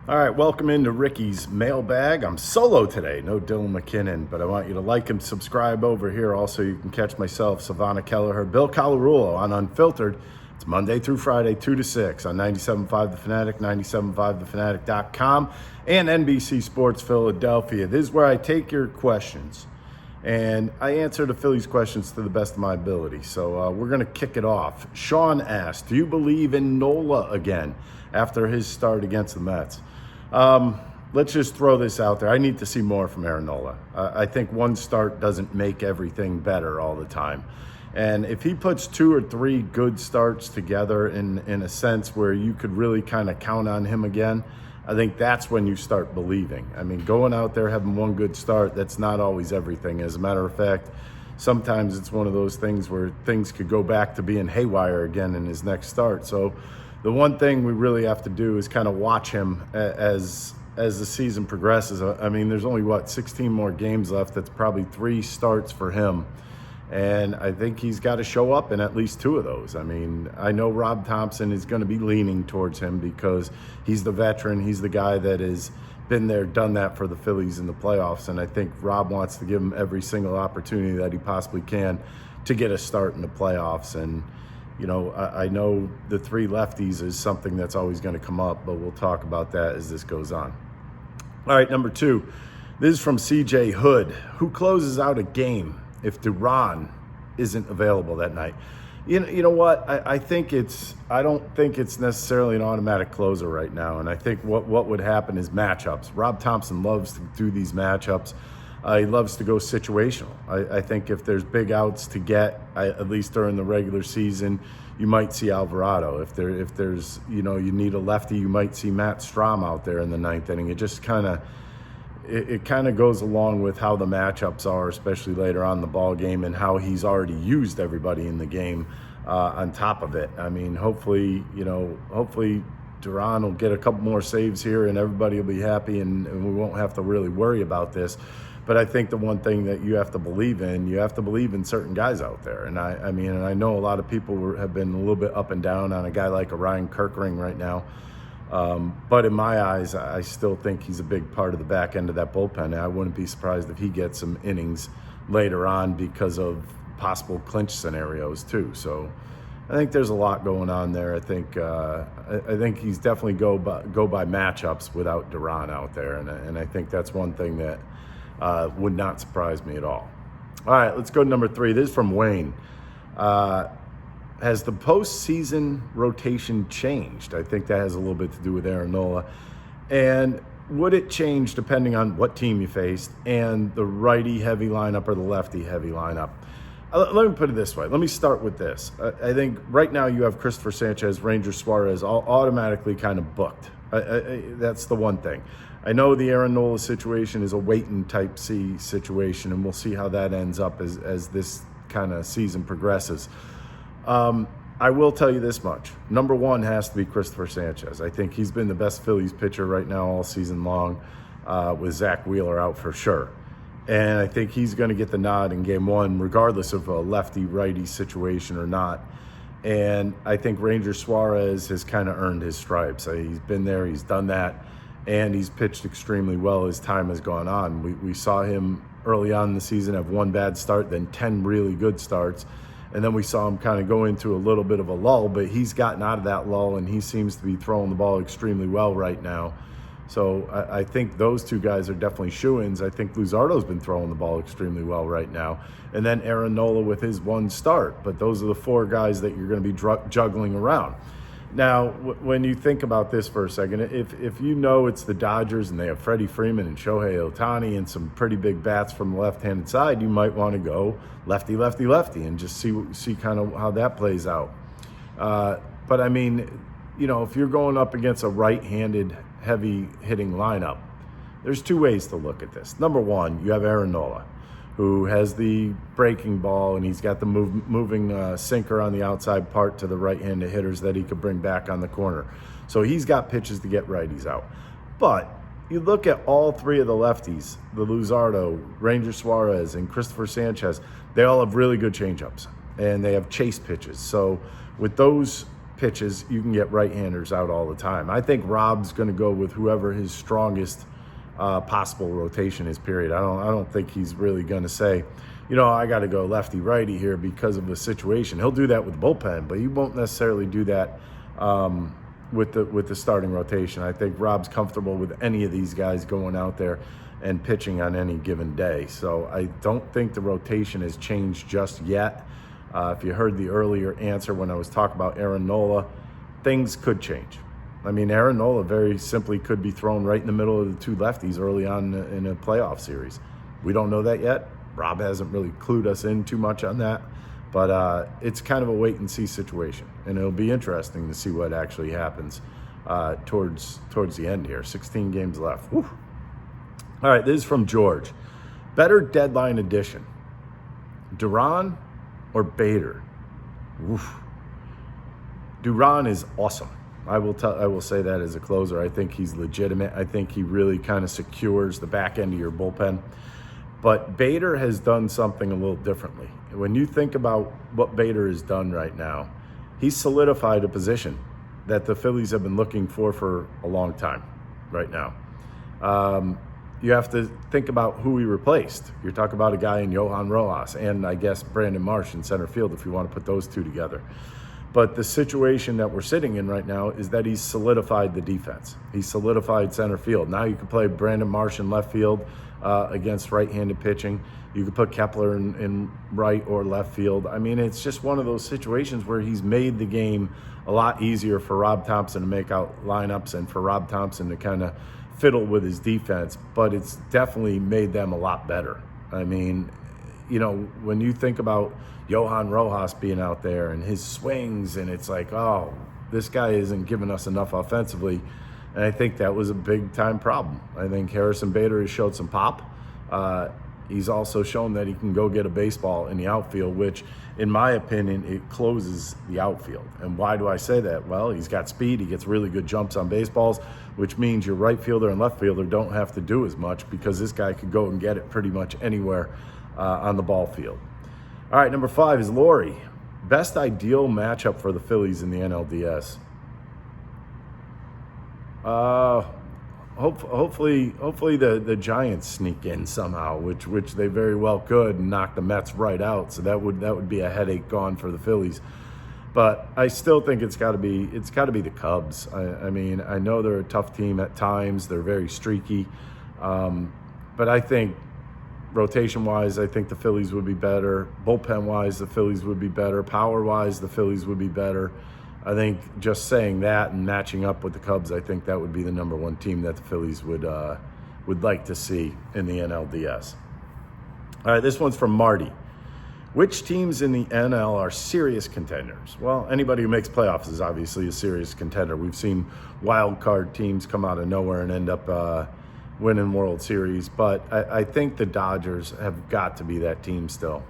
All right, welcome into Ricky's Mailbag. I'm solo today, no Dylan McKinnon, but I want you to like and subscribe over here. Also, you can catch myself, Savannah Kelleher, Bill Colarulo on Unfiltered. It's Monday through Friday, 2 to 6 on 97.5 The Fanatic, 97.5thefanatic.com, and NBC Sports Philadelphia. This is where I take your questions, and I answer the Phillies questions to the best of my ability. So we're going to kick it off. Sean asked, do you believe in Nola again after his start against the Mets? Let's just throw this out there. I need to see more from Aaron Nola. I think one start doesn't make everything better all the time. And if he puts 2 or 3 good starts together in a sense where you could really kind of count on him again, I think that's when you start believing. I mean, going out there, having one good start, that's not always everything. As a matter of fact, sometimes it's one of those things where things could go back to being haywire again in his next start. So the one thing we really have to do is kind of watch him as the season progresses. I mean, there's only, 16 more games left. That's probably 3 starts for him. And I think he's got to show up in at least 2 of those. I mean, I know Rob Thompson is going to be leaning towards him because he's the veteran. He's the guy that has been there, done that for the Phillies in the playoffs. And I think Rob wants to give him every single opportunity that he possibly can to get a start in the playoffs. And you know, I know the 3 lefties is something that's always going to come up, but we'll talk about that as this goes on. All right, number 2. This is from CJ Hood. Who closes out a game if Duran isn't available that night? You know what? I don't think it's necessarily an automatic closer right now. And I think what would happen is matchups. Rob Thompson loves to do these matchups. He loves to go situational. I think if there's big outs to get, at least during the regular season, you might see Alvarado. If there's you need a lefty, you might see Matt Strahm out there in the 9th inning. It just kind of goes along with how the matchups are, especially later on in the ball game, and how he's already used everybody in the game on top of it. I mean, hopefully Duran will get a couple more saves here and everybody will be happy and we won't have to really worry about this. But I think the one thing that you have to believe in certain guys out there. And I know a lot of people have been a little bit up and down on a guy like a Ryan Kirkring right now. But in my eyes, I still think he's a big part of the back end of that bullpen. And I wouldn't be surprised if he gets some innings later on because of possible clinch scenarios too. So I think there's a lot going on there. I think he's definitely go by matchups without Duran out there. And I think that's one thing that would not surprise me at all. All right, let's go to number 3. This is from Wayne. Has the postseason rotation changed? I think that has a little bit to do with Aaron Nola. And would it change depending on what team you faced and the righty-heavy lineup or the lefty-heavy lineup? Let me put it this way. Let me start with this. I think right now you have Christopher Sanchez, Ranger Suarez all automatically kind of booked. That's the one thing. I know the Aaron Nola situation is a wait-and type C situation, and we'll see how that ends up as this kind of season progresses. I will tell you this much. Number 1 has to be Christopher Sanchez. I think he's been the best Phillies pitcher right now all season long, with Zach Wheeler out for sure. And I think he's going to get the nod in game 1, regardless of a lefty-righty situation or not. And I think Ranger Suarez has kind of earned his stripes. He's been there, he's done that, and he's pitched extremely well as time has gone on. We saw him early on in the season have 1 bad start, then 10 really good starts. And then we saw him kind of go into a little bit of a lull, but he's gotten out of that lull, and he seems to be throwing the ball extremely well right now. So I think those 2 guys are definitely shoo-ins. I think Luzardo's been throwing the ball extremely well right now. And then Aaron Nola with his 1 start. But those are the 4 guys that you're going to be juggling around. Now, when you think about this for a second, if you know it's the Dodgers and they have Freddie Freeman and Shohei Ohtani and some pretty big bats from the left-handed side, you might want to go lefty, lefty, lefty and just see kind of how that plays out. But I mean, if you're going up against a right-handed heavy hitting lineup, there's 2 ways to look at this. Number 1, you have Aaron Nola, who has the breaking ball, and he's got the moving sinker on the outside part to the right-handed hitters that he could bring back on the corner. So he's got pitches to get righties out. But you look at all 3 of the lefties, the Luzardo, Ranger Suarez, and Christopher Sanchez, they all have really good changeups, and they have chase pitches. So with those pitches, you can get right-handers out all the time. I think Rob's going to go with whoever his strongest possible rotation is, period. I don't think he's really going to say, I got to go lefty-righty here because of the situation. He'll do that with the bullpen, but he won't necessarily do that with the starting rotation. I think Rob's comfortable with any of these guys going out there and pitching on any given day. So I don't think the rotation has changed just yet. If you heard the earlier answer when I was talking about Aaron Nola, things could change. I mean, Aaron Nola very simply could be thrown right in the middle of the two lefties early on in a playoff series. We don't know that yet. Rob hasn't really clued us in too much on that, but it's kind of a wait-and-see situation, and it'll be interesting to see what actually happens towards the end here. 16 games left. Whew. All right, this is from George. Better deadline edition, Duran or Bader? Oof. Duran is awesome. I will say that as a closer. I think he's legitimate. I think he really kind of secures the back end of your bullpen. But Bader has done something a little differently. When you think about what Bader has done right now, he's solidified a position that the Phillies have been looking for a long time right now. You have to think about who he replaced. You're talking about a guy in Johan Rojas and I guess Brandon Marsh in center field if you want to put those two together. But the situation that we're sitting in right now is that he's solidified the defense. He's solidified center field. Now you can play Brandon Marsh in left field against right-handed pitching. You could put Kepler in right or left field. I mean, it's just one of those situations where he's made the game a lot easier for Rob Thompson to make out lineups and for Rob Thompson to kind of fiddle with his defense, but it's definitely made them a lot better. I mean, when you think about Johan Rojas being out there and his swings, and it's like, oh, this guy isn't giving us enough offensively. And I think that was a big-time problem. I think Harrison Bader has showed some pop. He's also shown that he can go get a baseball in the outfield, which, in my opinion, it closes the outfield. And why do I say that? Well, he's got speed. He gets really good jumps on baseballs, which means your right fielder and left fielder don't have to do as much because this guy could go and get it pretty much anywhere on the ball field. All right, number 5 is Laurie. Best ideal matchup for the Phillies in the NLDS. Hopefully the Giants sneak in somehow, which they very well could, and knock the Mets right out. So that would be a headache gone for the Phillies. But I still think it's got to be the Cubs. I mean, I know they're a tough team at times. They're very streaky, but I think rotation-wise, I think the Phillies would be better. Bullpen-wise, the Phillies would be better. Power-wise, the Phillies would be better. I think just saying that and matching up with the Cubs, I think that would be the number one team that the Phillies would like to see in the NLDS. All right, this one's from Marty. Which teams in the NL are serious contenders? Well, anybody who makes playoffs is obviously a serious contender. We've seen wild card teams come out of nowhere and end up winning World Series, but I think the Dodgers have got to be that team still.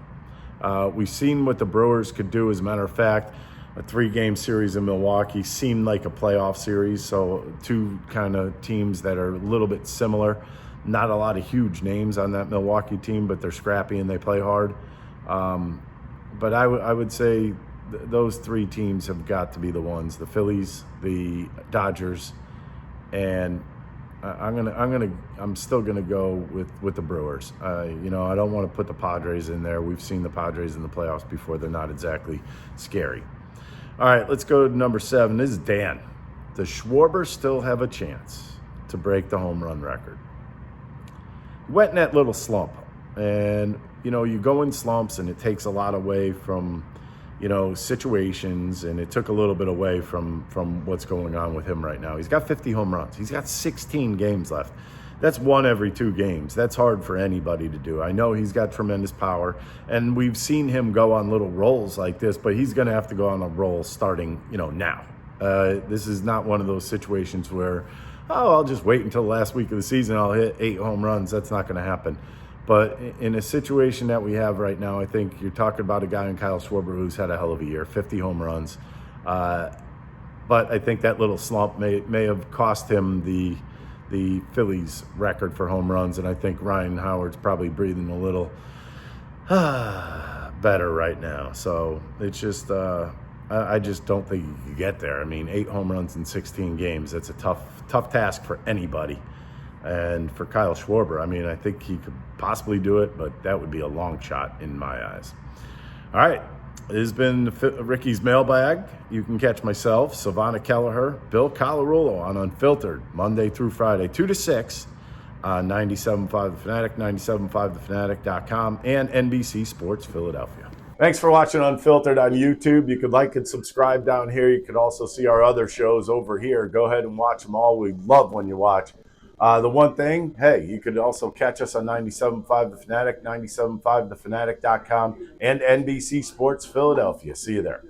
We've seen what the Brewers could do. As a matter of fact, a 3-game series in Milwaukee seemed like a playoff series, so two kind of teams that are a little bit similar. Not a lot of huge names on that Milwaukee team, but they're scrappy and they play hard. But I would say those 3 teams have got to be the ones: the Phillies, the Dodgers, and I'm still gonna go with the Brewers. I don't want to put the Padres in there. We've seen the Padres in the playoffs before. They're not exactly scary. All right, let's go to number 7. This is Dan. Does Schwarber still have a chance to break the home run record? Went in that little slump, and you go in slumps, and it takes a lot away from situations, and it took a little bit away from what's going on with him right now. He's got 50 home runs. He's got 16 games left. That's 1 every 2 games. That's hard for anybody to do. I know he's got tremendous power, and we've seen him go on little rolls like this, but he's going to have to go on a roll starting, now. This is not one of those situations where, I'll just wait until the last week of the season, I'll hit 8 home runs. That's not going to happen. But in a situation that we have right now, I think you're talking about a guy in Kyle Schwarber who's had a hell of a year, 50 home runs. But I think that little slump may have cost him the Phillies record for home runs, and I think Ryan Howard's probably breathing a little better right now. So it's just I just don't think you could get there. I mean, 8 home runs in 16 games, that's a tough task for anybody. And for Kyle Schwarber, I mean, I think he could possibly do it, but that would be a long shot in my eyes. All right. It has been Ricky's Mailbag. You can catch myself, Savannah Kelleher, Bill Colarulo on Unfiltered, Monday through Friday, 2 to 6 on 97.5 The Fanatic, 97.5thefanatic.com, and NBC Sports Philadelphia. Thanks for watching Unfiltered on YouTube. You could like and subscribe down here. You could also see our other shows over here. Go ahead and watch them all. We love when you watch. The one thing, hey, you could also catch us on 97.5 The Fanatic, 97.5thefanatic.com, and NBC Sports Philadelphia. See you there.